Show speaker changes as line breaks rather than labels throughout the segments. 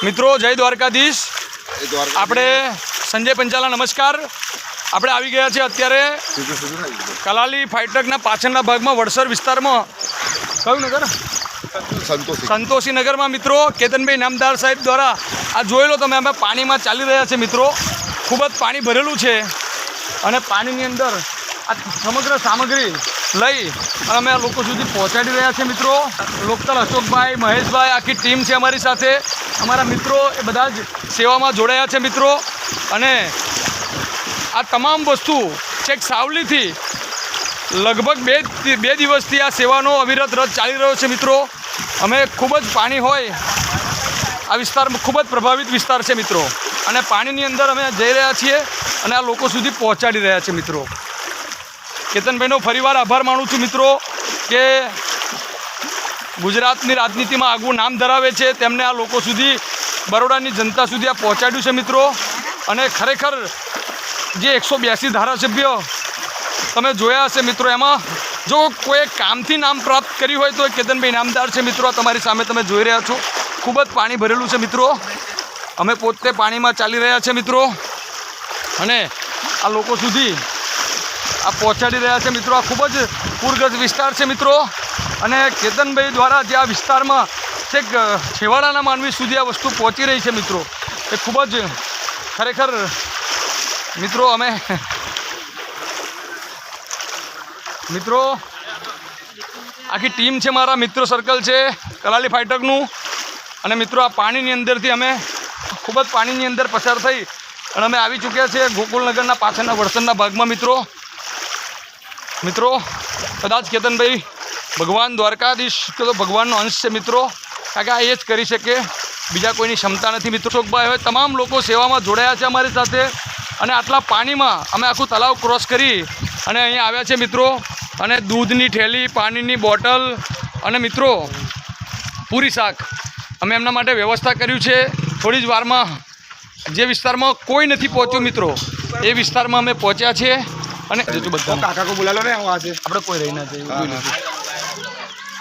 મિત્રો જય દ્વારકાધીશ। આપણે સંજય પંચાલા નમસ્કાર। આપણે આવી ગયા છે અત્યારે કલાલી ફાઈટકના પાછળના ભાગમાં વડસર વિસ્તારમાં કયું નગર સંતોષી નગરમાં મિત્રો કેતનભાઈ નામદાર સાહેબ દ્વારા આ જોઈ લો તમે, અમે પાણીમાં ચાલી રહ્યા છે મિત્રો। ખૂબ જ પાણી ભરેલું છે અને પાણીની અંદર આ સમગ્ર સામગ્રી લઈ અને અમે આ લોકો સુધી પહોંચાડી રહ્યા છે મિત્રો। લોકતલ અશોકભાઈ, મહેશભાઈ, આખી ટીમ છે અમારી સાથે। અમારા મિત્રો એ બધા જ સેવામાં જોડાયા છે મિત્રો। અને આ તમામ વસ્તુ છેક સાવલીથી લગભગ બે દિવસથી આ સેવાનો અવિરત રથ ચાલી રહ્યો છે મિત્રો। અમે ખૂબ જ પાણી હોય આ વિસ્તારમાં ખૂબ જ પ્રભાવિત વિસ્તાર છે મિત્રો, અને પાણીની અંદર અમે જઈ રહ્યા છીએ અને આ લોકો સુધી પહોંચાડી રહ્યા છે મિત્રો। કેતનભાઈનો ફરીવાર આભાર માનું છું મિત્રો કે ગુજરાતની રાજનીતિમાં આગવું નામ ધરાવે છે, તેમને આ લોકો સુધી, બરોડાની જનતા સુધી આ પહોંચાડ્યું છે મિત્રો। અને ખરેખર જે 182 ધારાસભ્ય તમે જોયા હશે મિત્રો, એમાં જો કોઈ કામથી નામ પ્રાપ્ત કર્યું હોય તો કેતનભાઈ નામદાર છે મિત્રો। તમારી સામે તમે જોઈ રહ્યા છો ખૂબ જ પાણી ભરેલું છે મિત્રો। અમે પોતે પાણીમાં ચાલી રહ્યા છે મિત્રો અને આ લોકો સુધી આ પહોંચાડી રહ્યા છે મિત્રો। આ ખૂબ જ પૂરગ્રસ્ત વિસ્તાર છે મિત્રો, અને કેતનભાઈ દ્વારા જે આ વિસ્તારમાં છેક છેવાડાના માનવી સુધી આ વસ્તુ પહોંચી રહી છે મિત્રો, એ ખૂબ જ ખરેખર મિત્રો અમે મિત્રો આખી ટીમ છે, મારા મિત્ર સર્કલ છે કલાલી ફાઈટકનું। અને મિત્રો આ પાણીની અંદરથી અમે ખૂબ જ પાણીની અંદર પસાર થઈ અને અમે આવી ચૂક્યા છીએ ગોકુલનગરના પાછળના વડસરના ભાગમાં મિત્રો કદાચ કેતનભાઈ ભગવાન દ્વારકાધીશ કે તો ભગવાનનો અંશ છે મિત્રો, કારણ કે આ એ જ કરી શકે, બીજા કોઈની ક્ષમતા નથી મિત્રો। અશોકભાઈ હવે તમામ લોકો સેવામાં જોડાયા છે અમારી સાથે, અને આટલા પાણીમાં અમે આખું તલાવ ક્રોસ કરી અને અહીંયા આવ્યા છે મિત્રો। અને દૂધની થેલી, પાણીની બોટલ અને મિત્રો પૂરી શાક અમે એમના માટે વ્યવસ્થા કર્યું છે। થોડી જ વારમાં જે વિસ્તારમાં કોઈ નથી પહોંચ્યું મિત્રો, એ વિસ્તારમાં અમે પહોંચ્યા છીએ। અને બધા કાકા કો બોલાલો ને, આપણે કોઈ રહી ના જઈએ।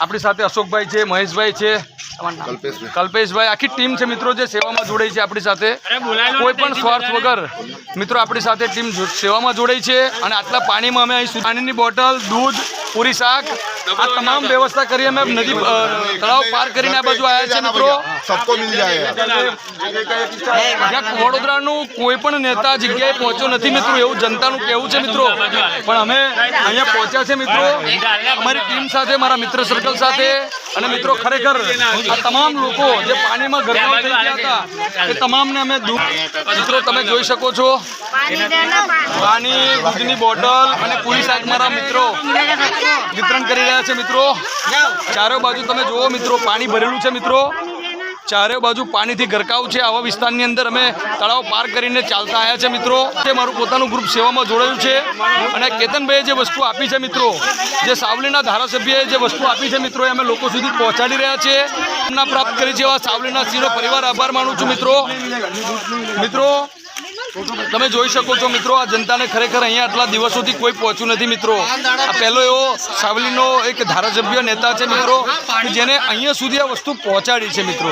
આપણી સાથે અશોકભાઈ છે, મહેશભાઈ છે, કલ્પેશભાઈ, આખી ટીમ છે મિત્રો જે સેવામાં જોડાઈ છે આપણી સાથે, કોઈ પણ સ્વાર્થ વગર મિત્રો આપણી સાથે ટીમ સેવામાં જોડાઈ છે। અને આટલા પાણીમાં અમે અહીં પાણીની બોટલ, દૂધ, પૂરી શાક આ તમામ વ્યવસ્થા કરી અમે નદી તળાવ પાર કરીને આ બાજુ આવ્યા છે મિત્રો। વડોદરાનું કોઈ પણ નેતા જગ્યાએ પહોંચ્યો નથી મિત્રો, એવું જનતાનું કહેવું છે મિત્રો, પણ અમે અહીંયા પહોંચ્યા છે મિત્રો અમારી ટીમ સાથે, મારા મિત્ર સર્કલ સાથે। અને મિત્રો ખરેખર આ તમામ લોકો જે પાણીમાં ગરકાવ થઈ ગયા હતા એ તમામને અમે મિત્રો તમે જોઈ શકો છો, પાણી, દૂધની બોટલ અને પૂરી શાક મારા મિત્રો વિતરણ કરી રહ્યા છે મિત્રો। ચારે બાજુ તમે જુઓ મિત્રો પાણી ભરેલું છે મિત્રો, ચારે બાજુ પાણીથી ગરકાવ છે। આવા વિસ્તારની અંદર અમે તળાવ પાર કરીને ચાલતા આવ્યા છે મિત્રો। તે મારું પોતાનું ગ્રુપ સેવામાં જોડાયું છે, અને કેતનભાઈએ જે વસ્તુ આપી છે મિત્રો, જે સાવલીના ધારાસભ્યએ જે વસ્તુ આપી છે મિત્રો, એ અમે લોકો સુધી પહોંચાડી રહ્યા છીએ। એમના પ્રાપ્ત કરી છે એવા સાવલીના સિંહનો પરિવાર આભાર માનું છું મિત્રો। તમે જોઈ શકો છો મિત્રો, આ જનતાને ખરેખર અહીંયા આટલા દિવસોથી કોઈ પહોંચ્યું નથી મિત્રો। આ પહેલો એવો સાવલીનો એક ધારાસભ્ય નેતા છે મિત્રો જેને અહીંયા સુધી આ વસ્તુ પહોંચાડી છે મિત્રો।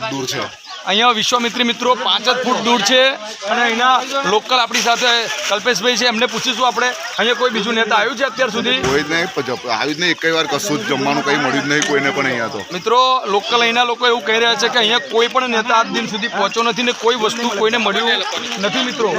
દૂર છે અહીંયા વિશ્વામિત્રી મિત્રો 5 જ ફૂટ દૂર છે, અને અહીંના લોકલ આપણી સાથે કલ્પેશભાઈ છે, એમને પૂછીશું આપણે અહીંયા કોઈ બીજું નેતા આવ્યું છે અત્યાર સુધી?
કોઈ જ નહીં, આવ્યું જ નહીં, એક વાર કશું જ જમવાનું કંઈ મળ્યું જ નહીં કોઈને પણ અહીંયા તો
મિત્રો લોકલ અહીંના લોકો એવું કહી રહ્યા છે કે અહીંયા કોઈ પણ નેતા આજ દિન સુધી પહોંચ્યો નથી ને કોઈ વસ્તુ કોઈને મળ્યું નથી મિત્રો।